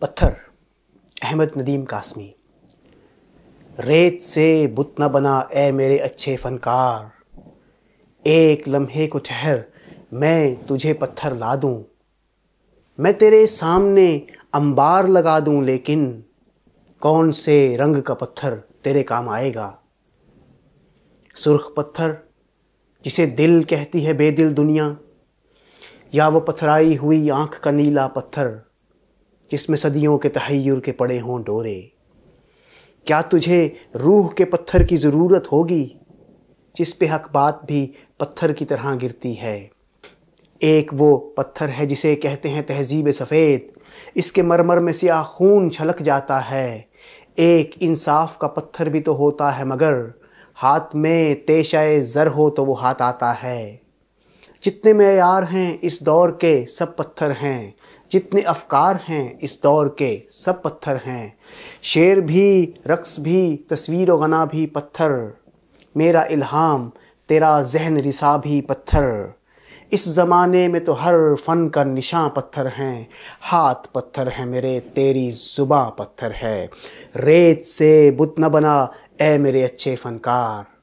پتھر، احمد ندیم قاسمی۔ ریت سے بت نہ بنا اے میرے اچھے فنکار، ایک لمحے کو ٹھہر میں تجھے پتھر لا دوں، میں تیرے سامنے انبار لگا دوں، لیکن کون سے رنگ کا پتھر تیرے کام آئے گا؟ سرخ پتھر جسے دل کہتی ہے بے دل دنیا، یا وہ پتھرائی ہوئی آنکھ کا نیلا پتھر جس میں صدیوں کے تحیر کے پڑے ہوں ڈورے؟ کیا تجھے روح کے پتھر کی ضرورت ہوگی جس پہ حق بات بھی پتھر کی طرح گرتی ہے؟ ایک وہ پتھر ہے جسے کہتے ہیں تہذیب سفید، اس کے مرمر میں سیاہ خون چھلک جاتا ہے۔ ایک انصاف کا پتھر بھی تو ہوتا ہے، مگر ہاتھ میں تیشہ زر ہو تو وہ ہاتھ آتا ہے۔ جتنے معیار ہیں اس دور کے سب پتھر ہیں، جتنے افکار ہیں اس دور کے سب پتھر ہیں۔ شعر بھی، رقص بھی، تصویر و غنا بھی پتھر، میرا الہام تیرا ذہن رسا بھی پتھر۔ اس زمانے میں تو ہر فن کا نشاں پتھر ہیں، ہاتھ پتھر ہے میرے، تیری زباں پتھر ہے۔ ریت سے بت نہ بنا اے میرے اچھے فنکار۔